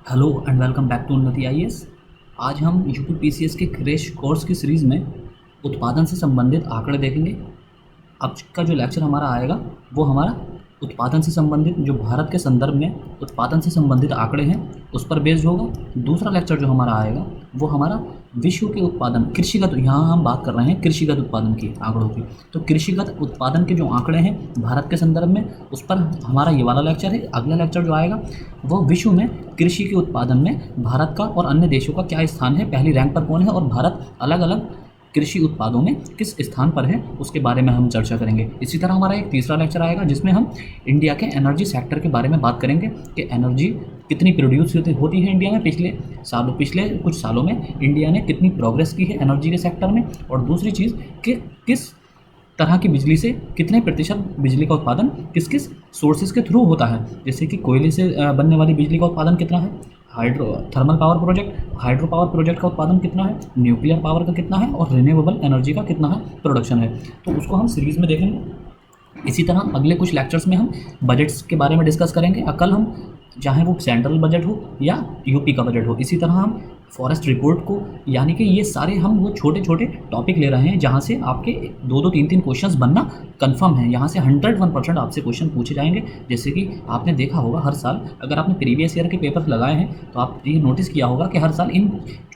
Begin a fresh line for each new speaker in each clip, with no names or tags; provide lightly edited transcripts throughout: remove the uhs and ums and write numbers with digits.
Hello and welcome back to Unnati IAS. आज हम UP PCS के क्रैश कोर्स की सीरीज़ में उत्पादन से संबंधित आंकड़े देखेंगे। आज का जो लेक्चर हमारा आएगा वो हमारा उत्पादन से संबंधित, जो भारत के संदर्भ में उत्पादन से संबंधित आंकड़े हैं उस पर बेस्ड होगा। दूसरा लेक्चर जो हमारा आएगा वो हमारा विश्व के उत्पादन कृषिगत, यहाँ हम बात कर रहे हैं कृषिगत उत्पादन की आंकड़ों की। तो कृषिगत उत्पादन के जो आंकड़े हैं भारत के संदर्भ में उस पर हमारा ये वाला लेक्चर है। अगला लेक्चर जो आएगा वो विश्व में कृषि के उत्पादन में भारत का और अन्य देशों का क्या स्थान है, पहली रैंक पर कौन है और भारत अलग अलग कृषि उत्पादों में किस स्थान पर है उसके बारे में हम चर्चा करेंगे। इसी तरह हमारा एक तीसरा लेक्चर आएगा जिसमें हम इंडिया के एनर्जी सेक्टर के बारे में बात करेंगे कि एनर्जी कितनी प्रोड्यूस होती है इंडिया में। पिछले कुछ सालों में इंडिया ने कितनी प्रोग्रेस की है एनर्जी के सेक्टर में। और दूसरी चीज़ कि किस तरह की बिजली से कितने प्रतिशत बिजली का उत्पादन किस किस सोर्सेज के थ्रू होता है, जैसे कि कोयले से बनने वाली बिजली का उत्पादन कितना है, thermal power project, hydro power project का उत्पादन कितना है, न्यूक्लियर पावर का कितना है और रिन्यूएबल एनर्जी का कितना है प्रोडक्शन है। तो उसको हम सीरीज़ में देखेंगे। इसी तरह अगले कुछ लेक्चर्स में हम बजट्स के बारे में डिस्कस करेंगे। कल हम चाहे वो सेंट्रल बजट हो या यूपी का बजट हो। इसी तरह हम फॉरेस्ट रिपोर्ट को, यानी कि ये सारे हम वो छोटे छोटे टॉपिक ले रहे हैं जहाँ से आपके दो दो तीन तीन क्वेश्चंस बनना कंफर्म है। यहाँ से 101% आपसे क्वेश्चन पूछे जाएंगे। जैसे कि आपने देखा होगा हर साल, अगर आपने प्रीवियस ईयर के पेपर लगाए हैं तो आप ये नोटिस किया होगा कि हर साल इन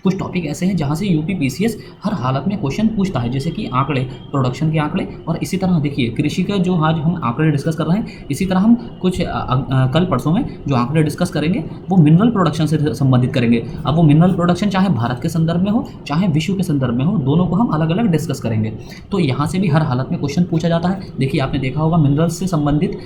कुछ टॉपिक ऐसे हैं जहाँ से यूपी पीसीएस हर हालत में क्वेश्चन पूछता है, जैसे कि आंकड़े, प्रोडक्शन के आंकड़े। और इसी तरह देखिए कृषि का जो आज हम आंकड़े डिस्कस कर रहे हैं, इसी तरह हम कुछ कल परसों में जो आंकड़े डिस्कस करेंगे वो मिनरल प्रोडक्शन से संबंधित करेंगे। अब वो मिनरल प्रोडक्शन चाहे भारत के संदर्भ में हो चाहे विश्व के संदर्भ में हो, दोनों को हम अलग अलग डिस्कस करेंगे। तो यहाँ से भी हर हालत में क्वेश्चन पूछा जाता है। देखिए आपने देखा होगा मिनरल्स से संबंधित,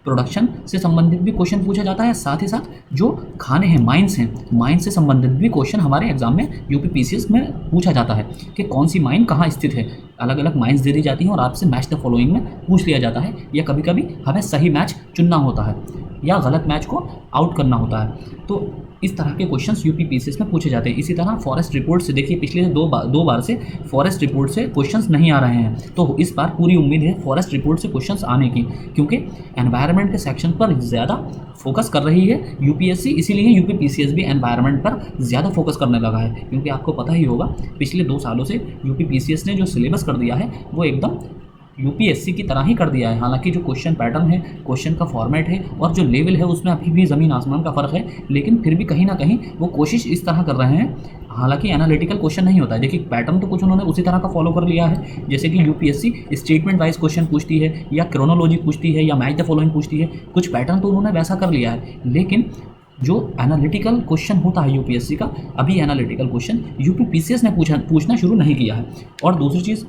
प्रोडक्शन से संबंधित भी क्वेश्चन पूछा जाता है। साथ ही साथ जो खाने हैं, माइंस से संबंधित भी क्वेश्चन हमारे एग्जाम में यूपी पीसीएस में पूछा जाता है कि कौन सी माइन कहाँ स्थित है। अलग अलग माइंस दे दी जाती हैं और आपसे मैच द फॉलोइंग में पूछ लिया जाता है, या कभी कभी हमें सही मैच चुनना होता है या गलत मैच को आउट करना होता है। तो इस तरह के क्वेश्चंस यूपी पीसीएस में पूछे जाते हैं। इसी तरह फॉरेस्ट रिपोर्ट से देखिए पिछले दो बार से फॉरेस्ट रिपोर्ट से क्वेश्चंस नहीं आ रहे हैं, तो इस बार पूरी उम्मीद है फॉरेस्ट रिपोर्ट से क्वेश्चंस आने की, क्योंकि एनवायरनमेंट के सेक्शन पर ज़्यादा फोकस कर रही है यूपीएससी। इसीलिए यूपी पीसीएस भी एनवायरनमेंट पर ज़्यादा फोकस करने लगा है, क्योंकि आपको पता ही होगा पिछले 2 सालों से यूपी पीसीएस ने जो सिलेबस कर दिया है वो एकदम यूपीएससी की तरह ही कर दिया है। हालांकि जो क्वेश्चन पैटर्न है, क्वेश्चन का फॉर्मेट है और जो लेवल है उसमें अभी भी ज़मीन आसमान का फ़र्क है, लेकिन फिर भी कहीं ना कहीं वो कोशिश इस तरह कर रहे हैं। हालांकि एनालिटिकल क्वेश्चन नहीं होता है। देखिए पैटर्न तो कुछ उन्होंने उसी तरह का फॉलो कर लिया है, जैसे कि यूपीएससी स्टेटमेंट वाइज क्वेश्चन पूछती है या क्रोनोलॉजी पूछती है या मैच द फॉलोइंग पूछती है। कुछ पैटर्न तो उन्होंने वैसा कर लिया है, लेकिन जो एनालिटिकल क्वेश्चन होता है यूपीएससी का, अभी एनालिटिकल क्वेश्चन यूपी पीसीएस ने पूछना शुरू नहीं किया है। और दूसरी चीज़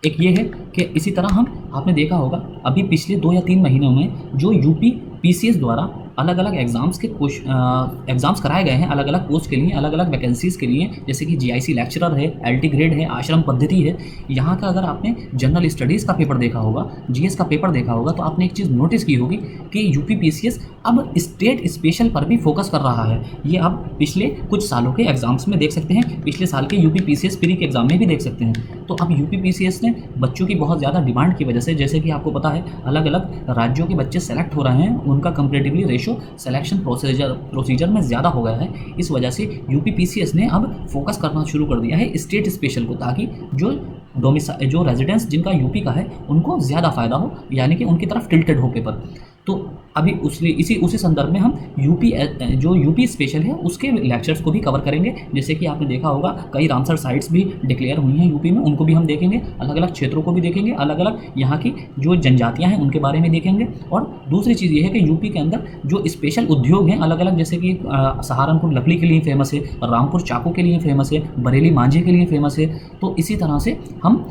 एक ये है कि इसी तरह आपने देखा होगा अभी पिछले 2 या 3 महीनों में जो यूपी पीसीएस द्वारा अलग अलग एग्ज़ाम्स कराए गए हैं, अलग अलग पोस्ट के लिए, अलग अलग वैकेंसीज़ के लिए, जैसे कि जीआईसी लेक्चरर है, एलटी ग्रेड है, आश्रम पद्धति है। यहाँ का अगर आपने जनरल स्टडीज़ का पेपर देखा होगा, जीएस का पेपर देखा होगा, तो आपने एक चीज़ नोटिस की होगी कि यूपी पीसीएस अब स्टेट स्पेशल पर भी फोकस कर रहा है। ये आप पिछले कुछ सालों के एग्जाम्स में देख सकते हैं, पिछले साल के यूपी पीसीएस प्री के एग्जाम में भी देख सकते हैं। तो अब यूपी पीसीएस ने बच्चों की बहुत ज़्यादा डिमांड की वजह से, जैसे कि आपको पता है अलग अलग राज्यों के बच्चे सेलेक्ट हो रहे हैं, उनका कंपेरेटिवली रेशो सिलेक्शन प्रोसीजर में ज़्यादा हो गया है। इस वजह से यूपी पीसीएस ने अब फोकस करना शुरू कर दिया है स्टेट स्पेशल को, ताकि जो रेजिडेंस जिनका यूपी का है उनको ज़्यादा फ़ायदा हो, यानी कि उनकी तरफ टिल्टेड हो पेपर। तो अभी उसी संदर्भ में हम यूपी स्पेशल है उसके लेक्चर्स को भी कवर करेंगे। जैसे कि आपने देखा होगा कई रामसर साइट्स भी डिक्लेयर हुई हैं यूपी में, उनको भी हम देखेंगे, अलग अलग क्षेत्रों को भी देखेंगे, अलग अलग यहाँ की जो जनजातियाँ हैं उनके बारे में देखेंगे। और दूसरी चीज़ ये है कि यूपी के अंदर जो स्पेशल उद्योग हैं अलग अलग, जैसे कि सहारनपुर लकड़ी के लिए फेमस है, रामपुर चाकू के लिए फेमस है, बरेली मांझे के लिए फेमस है। तो इसी तरह से हम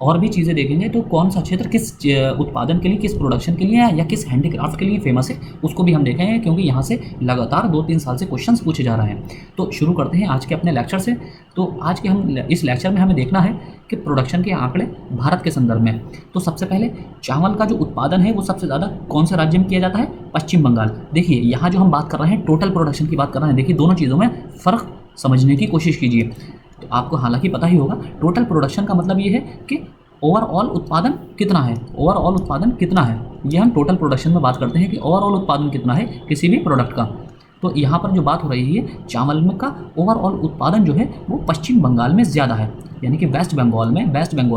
और भी चीज़ें देखेंगे। तो कौन सा क्षेत्र किस उत्पादन के लिए, किस प्रोडक्शन के लिए या किस हैंडीक्राफ्ट के लिए फेमस है उसको भी हम देखेंगे, क्योंकि यहाँ से लगातार 2-3 साल से क्वेश्चंस पूछे जा रहे हैं। तो शुरू करते हैं आज के अपने लेक्चर से। तो आज के हम इस लेक्चर में हमें देखना है कि प्रोडक्शन के आंकड़े भारत के संदर्भ में। तो सबसे पहले चावल का जो उत्पादन है वो सबसे ज़्यादा कौन से राज्य में किया जाता है? पश्चिम बंगाल। देखिए यहाँ जो हम बात कर रहे हैं टोटल प्रोडक्शन की बात कर रहे हैं, देखिए दोनों चीज़ों में फ़र्क समझने की कोशिश कीजिए। तो आपको हालांकि पता ही होगा टोटल प्रोडक्शन का मतलब ये है कि ओवरऑल उत्पादन कितना है, ओवरऑल उत्पादन कितना है, ये हम टोटल प्रोडक्शन में बात करते हैं कि ओवरऑल उत्पादन कितना है किसी भी प्रोडक्ट का। तो यहाँ पर जो बात हो रही है चावल में का ओवरऑल उत्पादन जो है वो पश्चिम बंगाल में ज़्यादा है, यानी कि वेस्ट बंगाल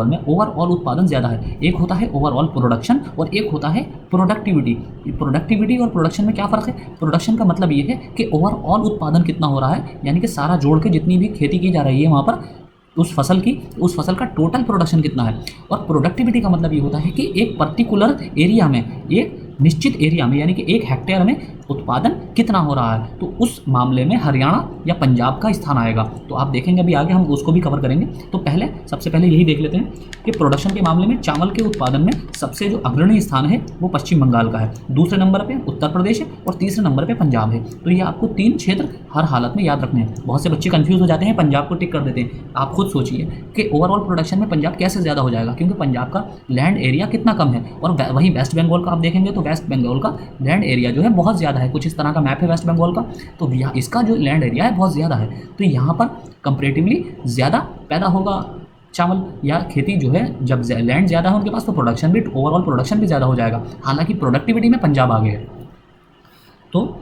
में ओवरऑल उत्पादन ज़्यादा है। एक होता है ओवरऑल प्रोडक्शन और एक होता है प्रोडक्टिविटी। प्रोडक्टिविटी और प्रोडक्शन में क्या फ़र्क है? प्रोडक्शन का मतलब ये है कि ओवरऑल उत्पादन कितना हो रहा है, यानी कि सारा जोड़ के जितनी भी खेती की जा रही है वहाँ पर उस फसल का टोटल प्रोडक्शन कितना है। और प्रोडक्टिविटी का मतलब ये होता है कि एक पर्टिकुलर एरिया में, एक निश्चित एरिया में, यानी कि 1 हेक्टेयर में उत्पादन कितना हो रहा है, तो उस मामले में हरियाणा या पंजाब का स्थान आएगा। तो आप देखेंगे अभी आगे हम उसको भी कवर करेंगे। तो सबसे पहले यही देख लेते हैं कि प्रोडक्शन के मामले में चावल के उत्पादन में सबसे जो अग्रणी स्थान है वो पश्चिम बंगाल का है, दूसरे नंबर पे उत्तर प्रदेश है और तीसरे नंबर पे पंजाब है। तो ये आपको 3 क्षेत्र हर हालत में याद रखने हैं। बहुत से बच्चे कंफ्यूज हो जाते हैं, पंजाब को टिक कर देते हैं। आप खुद सोचिए कि ओवरऑल प्रोडक्शन में पंजाब कैसे ज़्यादा हो जाएगा, क्योंकि पंजाब का लैंड एरिया कितना कम है। और वहीं वेस्ट बंगाल का आप देखेंगे तो वेस्ट बंगाल का लैंड एरिया जो है बहुत ज़्यादा है। कुछ इस तरह का मैप है वेस्ट बंगाल का, तो इसका जो लैंड एरिया है बहुत ज़्यादा है। तो यहाँ पर कंपैरेटिवली ज़्यादा पैदा होगा चावल या खेती जो है। जब लैंड ज़्यादा है उनके पास तो प्रोडक्शन भी, ओवरऑल प्रोडक्शन भी ज़्यादा हो जाएगा। हालांकि प्रोडक्टिविटी में पंजाब आगे है। तो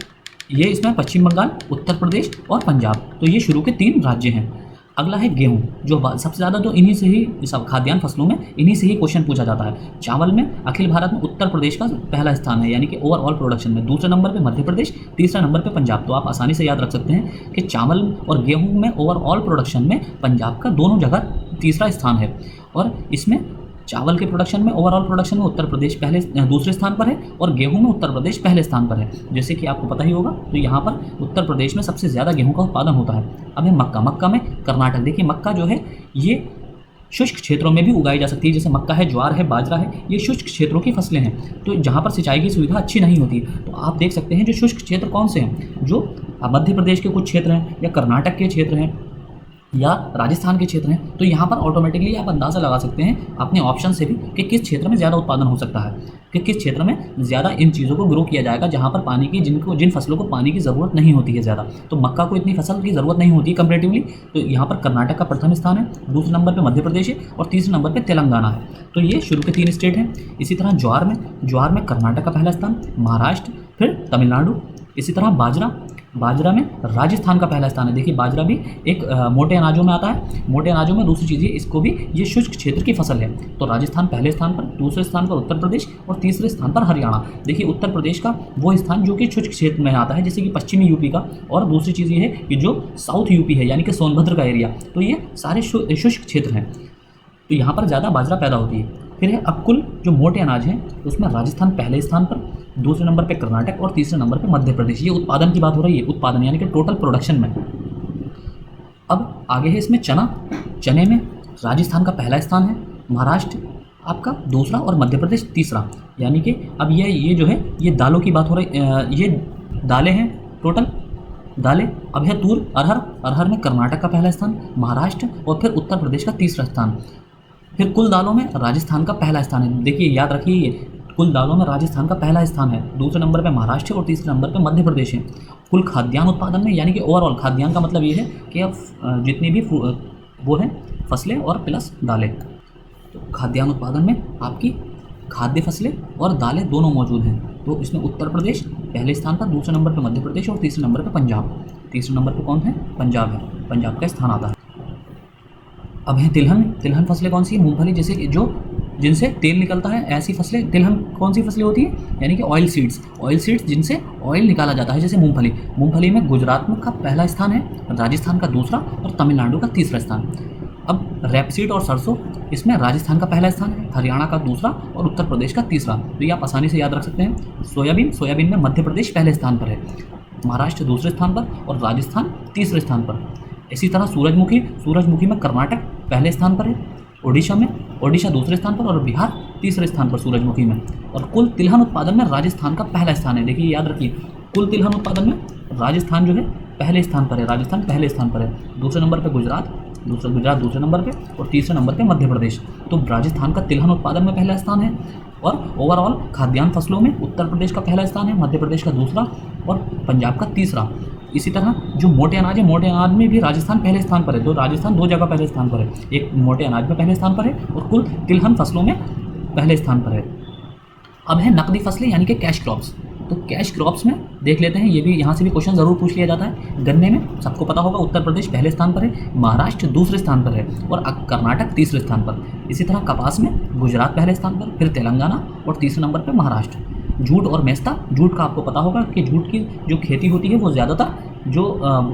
ये इसमें पश्चिम बंगाल, उत्तर प्रदेश और पंजाब, तो ये शुरू के 3 राज्य हैं। अगला है गेहूं, जो सबसे ज़्यादा तो इन्हीं से ही, सब खाद्यान्न फसलों में इन्हीं से ही क्वेश्चन पूछा जाता है। चावल में अखिल भारत में उत्तर प्रदेश का पहला स्थान है, यानी कि ओवरऑल प्रोडक्शन में। दूसरे नंबर पे मध्य प्रदेश, तीसरा नंबर पे पंजाब। तो आप आसानी से याद रख सकते हैं कि चावल और गेहूं में ओवरऑल प्रोडक्शन में पंजाब का दोनों जगह तीसरा स्थान है। और इसमें चावल के प्रोडक्शन में, ओवरऑल प्रोडक्शन में उत्तर प्रदेश दूसरे स्थान पर है और गेहूं में उत्तर प्रदेश पहले स्थान पर है, जैसे कि आपको पता ही होगा। तो यहाँ पर उत्तर प्रदेश में सबसे ज़्यादा गेहूं का उत्पादन होता है। अब है मक्का में कर्नाटक। देखिए मक्का जो है ये शुष्क क्षेत्रों में भी उगाई जा सकती है, जैसे मक्का है, ज्वार है, बाजरा है, ये शुष्क क्षेत्रों की फसलें हैं। तो जहाँ पर सिंचाई की सुविधा अच्छी नहीं होती, तो आप देख सकते हैं जो शुष्क क्षेत्र कौन से हैं, जो मध्य प्रदेश के कुछ क्षेत्र हैं या कर्नाटक के क्षेत्र हैं या राजस्थान के क्षेत्र हैं। तो यहाँ पर ऑटोमेटिकली आप अंदाज़ा लगा सकते हैं अपने ऑप्शन से भी कि किस क्षेत्र में ज़्यादा उत्पादन हो सकता है, कि किस क्षेत्र में ज़्यादा इन चीज़ों को ग्रो किया जाएगा, जहाँ पर पानी की जिन फसलों को पानी की ज़रूरत नहीं होती है ज़्यादा। तो मक्का को इतनी फसल की ज़रूरत नहीं होती है कंपेरेटिवली। तो यहाँ पर कर्नाटक का प्रथम स्थान है, दूसरे नंबर पर मध्य प्रदेश है और तीसरे नंबर पर तेलंगाना है। तो ये शुरू के 3 स्टेट हैं। इसी तरह ज्वार में कर्नाटक का पहला स्थान, महाराष्ट्र, फिर तमिलनाडु। इसी तरह बाजरा में राजस्थान का पहला स्थान है। देखिए बाजरा भी एक मोटे अनाजों में आता है। मोटे अनाजों में दूसरी चीज़ है, इसको भी ये शुष्क क्षेत्र की फसल है। तो राजस्थान पहले स्थान पर, दूसरे स्थान पर उत्तर प्रदेश और तीसरे स्थान पर हरियाणा। देखिए उत्तर प्रदेश का वो स्थान जो कि शुष्क क्षेत्र में आता है, जैसे कि पश्चिमी यूपी का। और दूसरी चीज़ ये है कि जो साउथ यूपी है, यानी कि सोनभद्र का एरिया, तो ये सारे शुष्क क्षेत्र हैं। तो यहाँ पर ज़्यादा बाजरा पैदा होती है। फिर है अब कुल जो मोटे अनाज हैं उसमें राजस्थान पहले स्थान पर, दूसरे नंबर पे कर्नाटक और तीसरे नंबर पे मध्य प्रदेश। ये उत्पादन की बात हो रही है, उत्पादन यानी कि टोटल प्रोडक्शन में। अब आगे है इसमें चने में राजस्थान का पहला स्थान है, महाराष्ट्र आपका दूसरा और मध्य प्रदेश तीसरा। यानी कि अब ये जो है ये दालों की बात हो रही, ये दालें हैं टोटल दालें। अब है तूर, अरहर में कर्नाटक का पहला स्थान, महाराष्ट्र और फिर उत्तर प्रदेश का तीसरा स्थान। फिर कुल दालों में राजस्थान का पहला स्थान है। देखिए याद रखिए ये कुल दालों में राजस्थान का पहला स्थान है, दूसरे नंबर पे महाराष्ट्र और तीसरे नंबर पे मध्य प्रदेश है। कुल खाद्यान्न उत्पादन में, यानी कि ओवरऑल खाद्यान्न का मतलब ये है कि अब जितनी भी वो है फसलें और प्लस दालें, तो खाद्यान्न उत्पादन में आपकी खाद्य फसलें और दालें दोनों मौजूद हैं। तो इसमें उत्तर प्रदेश पहले स्थान पर, दूसरे नंबर पर मध्य प्रदेश और तीसरे नंबर पर पंजाब। तीसरे नंबर पर कौन है? पंजाब है, पंजाब का स्थान आता है। अब है तिलहन फसलें कौन सी है? मूंगफली, जैसे जो जिनसे तेल निकलता है, ऐसी फसलें तिलहन कौन सी फसलें होती हैं? यानी कि ऑयल सीड्स जिनसे ऑयल निकाला जाता है, जैसे मूंगफली में गुजरात में का पहला स्थान है, राजस्थान का दूसरा और तमिलनाडु का तीसरा स्थान। अब रेपसीड और सरसों, इसमें राजस्थान का पहला स्थान है, हरियाणा का दूसरा और उत्तर प्रदेश का तीसरा। तो ये आप आसानी से याद रख सकते हैं। सोयाबीन में मध्य प्रदेश पहले स्थान पर है, महाराष्ट्र दूसरे स्थान पर और राजस्थान तीसरे स्थान पर। इसी तरह सूरजमुखी में कर्नाटक पहले स्थान पर है, ओडिशा दूसरे स्थान पर और बिहार तीसरे स्थान पर सूरजमुखी में। और कुल तिलहन उत्पादन में राजस्थान का पहला स्थान है। देखिए याद रखिए, कुल तिलहन उत्पादन में राजस्थान जो है पहले स्थान पर है, राजस्थान पहले स्थान पर है। दूसरे नंबर पर गुजरात दूसरे नंबर पे और तीसरे नंबर पे मध्य प्रदेश। तो राजस्थान का तिलहन उत्पादन में पहला स्थान है और ओवरऑल खाद्यान्न फसलों में उत्तर प्रदेश का पहला स्थान है, मध्य प्रदेश का दूसरा और पंजाब का तीसरा। इसी तरह जो मोटे अनाज में भी राजस्थान पहले स्थान पर है। तो राजस्थान 2 जगह पहले स्थान पर है, एक मोटे अनाज में पहले स्थान पर है और कुल तिलहन फसलों में पहले स्थान पर है। अब है नकदी फसलें, यानी कि कैश क्रॉप्स। तो कैश क्रॉप्स में देख लेते हैं, ये भी यहाँ से भी क्वेश्चन ज़रूर पूछ लिया जाता है। गन्ने में सबको पता होगा उत्तर प्रदेश पहले स्थान पर है, महाराष्ट्र दूसरे स्थान पर है और कर्नाटक तीसरे स्थान पर। इसी तरह कपास में गुजरात पहले स्थान पर, फिर तेलंगाना और तीसरे नंबर पर महाराष्ट्र। जूट और मेस्ता, जूट का आपको पता होगा कि जूट की जो खेती होती है वो ज़्यादातर जो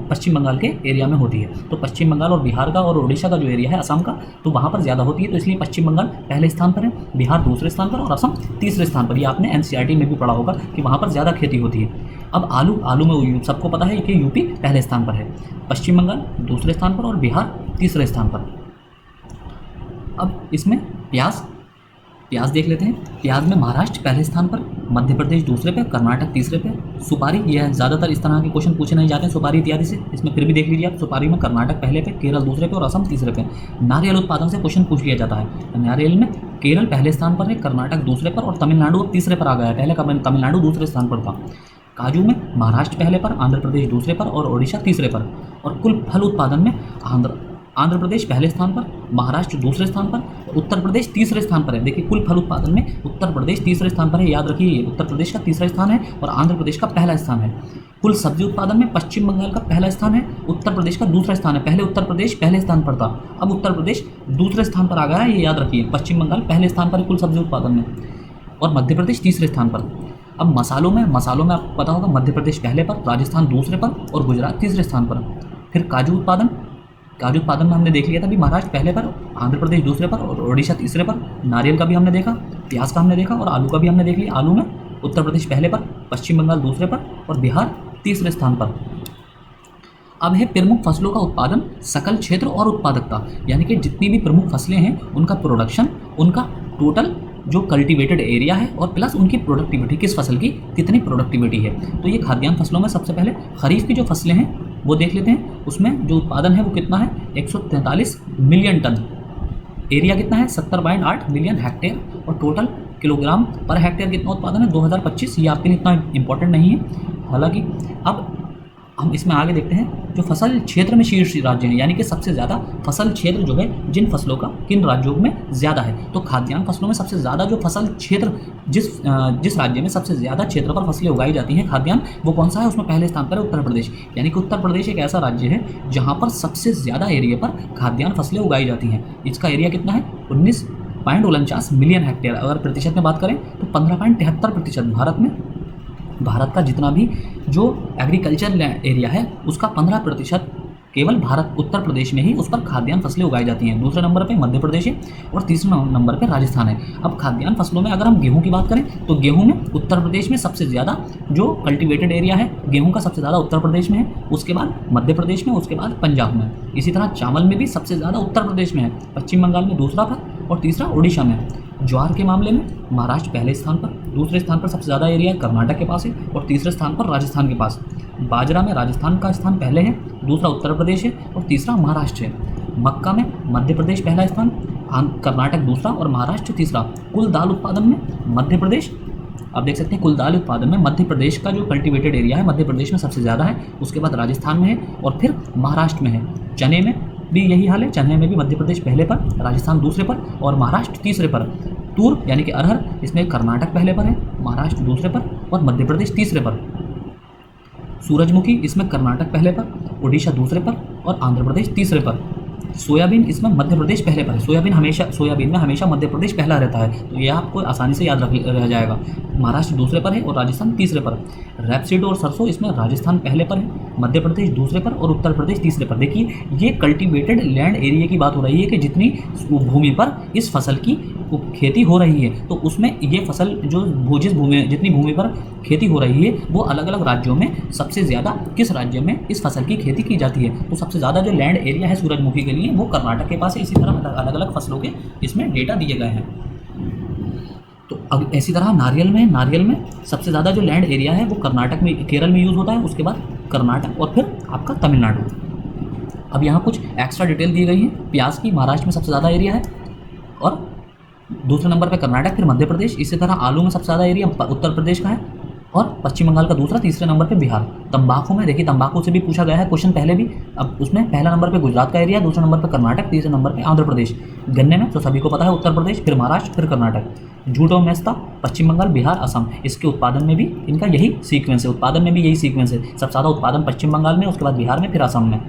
पश्चिम बंगाल के एरिया में होती है। तो पश्चिम बंगाल और बिहार का और उड़ीसा का जो एरिया है असम का, तो वहाँ पर ज़्यादा होती है, तो इसलिए पश्चिम बंगाल पहले स्थान पर है, बिहार दूसरे स्थान पर और असम तीसरे स्थान पर। ये आपने एनसीईआरटी में भी पढ़ा होगा कि वहाँ पर ज़्यादा खेती होती है। अब आलू में सबको पता है कि यूपी पहले स्थान पर है, पश्चिम बंगाल दूसरे स्थान पर और बिहार तीसरे स्थान पर। अब इसमें प्याज देख लेते हैं। प्याज में महाराष्ट्र पहले स्थान पर, मध्य प्रदेश दूसरे पे, कर्नाटक तीसरे पे। सुपारी, ये ज़्यादातर इस तरह के क्वेश्चन पूछे नहीं जाते हैं सुपारी इत्यादि से, इसमें फिर भी देख लीजिए आप। सुपारी में कर्नाटक पहले पे, केरल दूसरे पे और असम तीसरे पे। नारियल उत्पादन से क्वेश्चन पूछ लिया जाता है। नारियल में केरल पहले स्थान पर है, कर्नाटक दूसरे पर और तमिलनाडु अब तीसरे पर आ गया है, पहले तमिलनाडु दूसरे स्थान पर था। काजू में महाराष्ट्र पहले पर, आंध्र प्रदेश दूसरे पर और ओडिशा तीसरे पर। और कुल फल उत्पादन में आंध्र प्रदेश पहले स्थान पर, महाराष्ट्र दूसरे स्थान पर, उत्तर प्रदेश तीसरे स्थान पर है। देखिए कुल फल उत्पादन में उत्तर प्रदेश तीसरे स्थान पर है, याद रखिए उत्तर प्रदेश का तीसरा स्थान है और आंध्र प्रदेश का पहला स्थान है। कुल सब्जी उत्पादन में पश्चिम बंगाल का पहला स्थान है, उत्तर प्रदेश का दूसरा स्थान है। पहले उत्तर प्रदेश पहले स्थान पर था, अब उत्तर प्रदेश दूसरे स्थान पर आ गया है, ये याद रखिए। पश्चिम बंगाल पहले स्थान पर है कुल सब्जी उत्पादन में और मध्य प्रदेश तीसरे स्थान पर। अब मसालों में आपको पता होगा मध्य प्रदेश पहले पर, राजस्थान दूसरे पर और गुजरात तीसरे स्थान पर। फिर काजू उत्पादन में हमने देख लिया था अभी, महाराष्ट्र पहले पर, आंध्र प्रदेश दूसरे पर और ओडिशा तीसरे पर। नारियल का भी हमने देखा, प्याज का हमने देखा और आलू का भी हमने देख लिया। आलू में उत्तर प्रदेश पहले पर, पश्चिम बंगाल दूसरे पर और बिहार तीसरे स्थान पर। अब है प्रमुख फसलों का उत्पादन, सकल क्षेत्र और उत्पादकता, यानी कि जितनी भी प्रमुख फसलें हैं उनका प्रोडक्शन, उनका टोटल जो कल्टीवेटेड एरिया है और प्लस उनकी प्रोडक्टिविटी, किस फसल की कितनी प्रोडक्टिविटी है। तो ये खाद्यान्न फसलों में सबसे पहले खरीफ की जो फसलें हैं वो देख लेते हैं। उसमें जो उत्पादन है वो कितना है, 143 मिलियन टन। एरिया कितना है, 70.8 मिलियन हेक्टेयर और टोटल किलोग्राम पर हेक्टेयर कितना उत्पादन है, 2025। ये आपके लिए इतना इंपॉर्टेंट नहीं है हालांकि। अब हम इसमें आगे देखते हैं जो फसल क्षेत्र में शीर्ष राज्य हैं, यानी कि सबसे ज़्यादा फसल क्षेत्र जो है जिन फसलों का किन राज्यों में ज़्यादा है। तो खाद्यान्न फसलों में सबसे ज़्यादा जो फसल क्षेत्र जिस राज्य में सबसे ज़्यादा क्षेत्र पर फसलें उगाई जाती हैं खाद्यान्न, वो कौन सा है, उसमें पहले स्थान पर है उत्तर प्रदेश। यानी कि उत्तर प्रदेश एक ऐसा राज्य है जहाँ पर सबसे ज़्यादा एरिया पर खाद्यान्न फसलें उगाई जाती हैं। इसका एरिया कितना है, 19.49 मिलियन हेक्टेयर। अगर प्रतिशत में बात करें तो 15.73%। भारत का जितना भी जो एग्रीकल्चर एरिया है उसका 15% केवल उत्तर प्रदेश में ही उस पर खाद्यान्न फसलें उगाई जाती हैं। दूसरे नंबर पे मध्य प्रदेश है और तीसरे नंबर पे राजस्थान है। अब खाद्यान्न फसलों में अगर हम गेहूं की बात करें तो गेहूं में उत्तर प्रदेश में सबसे ज़्यादा जो कल्टीवेटेड एरिया है गेहूं का सबसे ज़्यादा उत्तर प्रदेश में है, उसके बाद मध्य प्रदेश में, उसके बाद पंजाब में। इसी तरह चावल में भी सबसे ज़्यादा उत्तर प्रदेश में है, पश्चिम बंगाल में दूसरा पर और तीसरा ओडिशा में। ज्वार के मामले में महाराष्ट्र पहले स्थान पर, दूसरे स्थान पर सबसे ज़्यादा एरिया कर्नाटक के पास है और तीसरे स्थान पर राजस्थान के पास। बाजरा में राजस्थान का स्थान पहले है, दूसरा उत्तर प्रदेश है और तीसरा महाराष्ट्र है। मक्का में मध्य प्रदेश पहला स्थान, कर्नाटक दूसरा और महाराष्ट्र तीसरा। कुल दाल उत्पादन में मध्य प्रदेश, आप देख सकते हैं कुल दाल उत्पादन में मध्य प्रदेश का जो कल्टीवेटेड एरिया है मध्य प्रदेश में सबसे ज़्यादा है, उसके बाद राजस्थान में है और फिर महाराष्ट्र में है। चने में भी यही हाल है, चने में भी मध्य प्रदेश पहले पर, राजस्थान दूसरे पर और महाराष्ट्र तीसरे पर। तूर यानी कि अरहर, इसमें कर्नाटक पहले पर है, महाराष्ट्र दूसरे पर और मध्य प्रदेश तीसरे पर। सूरजमुखी, इसमें कर्नाटक पहले पर, उड़ीसा दूसरे पर और आंध्र प्रदेश तीसरे पर। सोयाबीन, इसमें मध्य प्रदेश पहले पर है। सोयाबीन में हमेशा मध्य प्रदेश पहला रहता है, तो यह आपको आसानी से याद रह जाएगा। महाराष्ट्र दूसरे पर है और राजस्थान तीसरे पर। रैपसीड और सरसों, इसमें राजस्थान पहले पर है, मध्य प्रदेश दूसरे पर और उत्तर प्रदेश तीसरे पर। देखिए ये कल्टीवेटेड लैंड एरिया की बात हो रही है कि जितनी भूमि पर इस फसल की खेती हो रही है, तो उसमें ये फसल जो जितनी भूमि पर खेती हो रही है वो अलग अलग राज्यों में सबसे ज़्यादा किस राज्य में इस फसल की खेती की जाती है। तो सबसे ज़्यादा जो लैंड एरिया है सूरजमुखी के लिए वो कर्नाटक के पास है। इसी तरह अलग अलग फसलों के इसमें डेटा दिए गए हैं। तो अब इसी तरह नारियल में सबसे ज़्यादा जो लैंड एरिया है वो कर्नाटक में, केरल में यूज़ होता है, उसके बाद कर्नाटक और फिर आपका तमिलनाडु। अब यहाँ कुछ एक्स्ट्रा डिटेल दी गई है। प्याज की महाराष्ट्र में सबसे ज़्यादा एरिया है और दूसरे नंबर पर कर्नाटक, फिर मध्य प्रदेश। इसी तरह आलू में सबसे ज़्यादा एरिया उत्तर प्रदेश का है और पश्चिम बंगाल का दूसरा, तीसरे नंबर पे बिहार। तंबाकू में देखिए, तंबाकू से भी पूछा गया है क्वेश्चन पहले भी। अब उसमें पहला नंबर पे गुजरात का एरिया, दूसरे नंबर पे कर्नाटक, तीसरे नंबर पे आंध्र प्रदेश। गन्ने में तो सभी को पता है उत्तर प्रदेश, फिर महाराष्ट्र, फिर कर्नाटक। जूट और मेस्ता पश्चिम बंगाल, बिहार, असम। इसके उत्पादन में भी इनका यही सीक्वेंस है, उत्पादन में भी यही सीक्वेंस है। सबसे ज़्यादा उत्पादन पश्चिम बंगाल में, उसके बाद बिहार में, फिर असम में।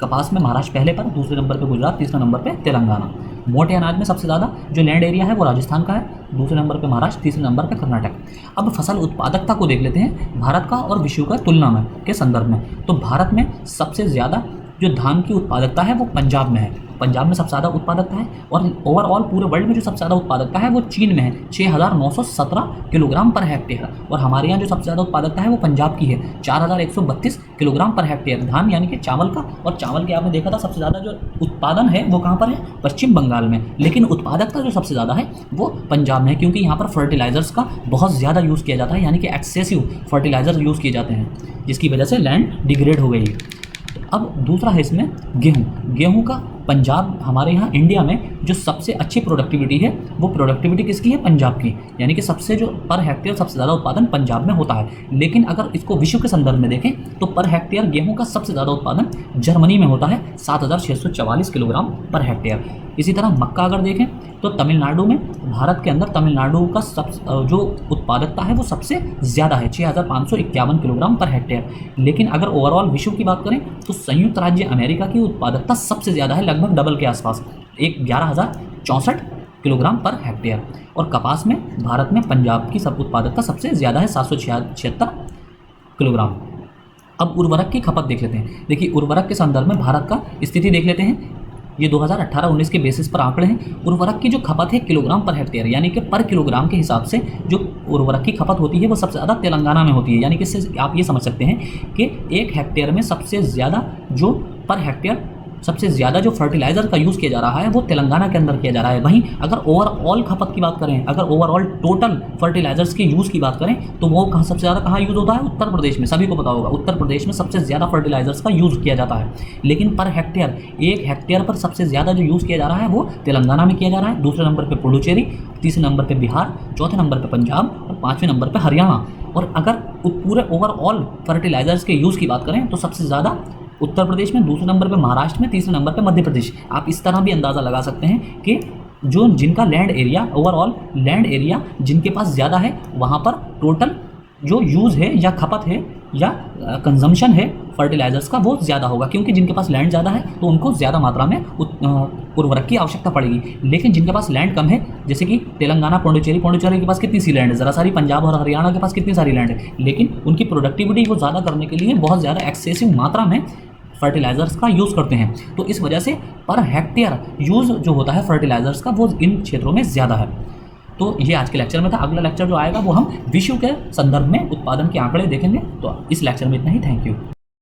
कपास में महाराष्ट्र पहले पर, दूसरे नंबर पे गुजरात, तीसरे नंबर पे तेलंगाना। मोटे अनाज में सबसे ज़्यादा जो लैंड एरिया है वो राजस्थान का है, दूसरे नंबर पे महाराष्ट्र, तीसरे नंबर पे कर्नाटक। अब फसल उत्पादकता को देख लेते हैं भारत का और विश्व का तुलना में के संदर्भ में। तो भारत में सबसे ज़्यादा जो धान की उत्पादकता है वो पंजाब में है, पंजाब में सबसे ज़्यादा उत्पादकता है। और ओवरऑल पूरे वर्ल्ड में जो सबसे ज़्यादा उत्पादकता है वो चीन में है, 6,917 किलोग्राम पर हेक्टेयर। और हमारे यहाँ जो सबसे ज़्यादा उत्पादकता है वो पंजाब की है, 4,132 किलोग्राम पर हेक्टेयर धान, यानी कि चावल का। और चावल के आपने देखा था सबसे ज़्यादा जो उत्पादन है वो कहाँ पर है, पश्चिम बंगाल में। लेकिन उत्पादकता जो सबसे ज़्यादा है वो पंजाब में है, क्योंकि यहाँ पर फर्टिलाइजर्स का बहुत ज़्यादा यूज़ किया जाता है, यानी कि एक्सेसिव फर्टिलाइजर यूज़ किए जाते हैं, जिसकी वजह से लैंड डिग्रेड हो गई। अब दूसरा है इसमें गेहूँ। गेहूँ का पंजाब, हमारे यहाँ इंडिया में जो सबसे अच्छी प्रोडक्टिविटी है वो प्रोडक्टिविटी किसकी है, पंजाब की। यानी कि सबसे जो पर हेक्टेयर सबसे ज़्यादा उत्पादन पंजाब में होता है। लेकिन अगर इसको विश्व के संदर्भ में देखें तो पर हेक्टेयर गेहूं का सबसे ज़्यादा उत्पादन जर्मनी में होता है, 7,644 किलोग्राम पर हेक्टेयर। इसी तरह मक्का अगर देखें तो तमिलनाडु में, भारत के अंदर तमिलनाडु का जो उत्पादकता है वो सबसे ज़्यादा है, 6,551 किलोग्राम पर हेक्टेयर। लेकिन अगर ओवरऑल विश्व की बात करें तो संयुक्त राज्य अमेरिका की उत्पादकता सबसे ज़्यादा है, लगभग डबल के आसपास, 11,064 किलोग्राम पर हेक्टेयर। और कपास में भारत में पंजाब की सब उत्पादकता सबसे ज़्यादा है, 776 किलोग्राम। अब उर्वरक की खपत देख लेते हैं। देखिए उर्वरक के संदर्भ में भारत का स्थिति देख लेते हैं। ये 2018-19 के बेसिस पर आंकड़े हैं। उर्वरक की जो खपत है किलोग्राम पर हेक्टेयर, यानी कि पर किलोग्राम के हिसाब से जो उर्वरक की खपत होती है वो सबसे ज़्यादा तेलंगाना में होती है। यानी कि इससे आप ये समझ सकते हैं कि 1 हेक्टेयर में सबसे ज़्यादा जो पर हेक्टेयर सबसे ज़्यादा जो फर्टिलाइज़र का यूज़ किया जा रहा है वो तेलंगाना के अंदर किया जा रहा है। वहीं अगर ओवरऑल खपत की बात करें, अगर ओवरऑल टोटल फर्टिलाइजर्स के यूज़ की बात करें तो वो कहाँ सबसे ज़्यादा कहाँ यूज़ होता है, उत्तर प्रदेश में। सभी को पता होगा उत्तर प्रदेश में सबसे ज़्यादा फर्टिलाइजर्स का यूज़ किया जाता है। लेकिन पर हेक्टेयर, 1 हेक्टेयर पर सबसे ज़्यादा जो यूज़ किया जा रहा है वो तेलंगाना में किया जा रहा है, दूसरे नंबर पर पुडुचेरी, तीसरे नंबर पर बिहार, चौथे नंबर पर पंजाब और 5वें नंबर पर हरियाणा। और अगर पूरे ओवरऑल फर्टिलाइजर्स के यूज़ की बात करें तो सबसे ज़्यादा उत्तर प्रदेश में, दूसरे नंबर पे महाराष्ट्र में, तीसरे नंबर पे मध्य प्रदेश। आप इस तरह भी अंदाज़ा लगा सकते हैं कि जो जिनका land area, overall land area जिनके पास ज़्यादा है वहाँ पर टोटल जो यूज़ है या खपत है या कंजम्पशन है फर्टिलाइजर्स का वो ज़्यादा होगा, क्योंकि जिनके पास लैंड ज़्यादा है तो उनको ज़्यादा मात्रा में उर्वरक की आवश्यकता पड़ेगी। लेकिन जिनके पास लैंड कम है, जैसे कि तेलंगाना, पौंडीचेरी के पास कितनी सी लैंड है, ज़रा सारी, पंजाब और हरियाणा के पास कितनी सारी लैंड है, लेकिन उनकी प्रोडक्टिविटी को ज़्यादा करने के लिए बहुत ज़्यादा एक्सेसिव मात्रा में फर्टिलाइजर्स का यूज़ करते हैं। तो इस वजह से पर हेक्टेयर यूज़ जो होता है फर्टिलाइजर्स का वो इन क्षेत्रों में ज़्यादा है। तो ये आज के लेक्चर में था। अगला लेक्चर जो आएगा वो हम विश्व के संदर्भ में उत्पादन के आंकड़े देखेंगे। तो इस लेक्चर में इतना ही। Thank you.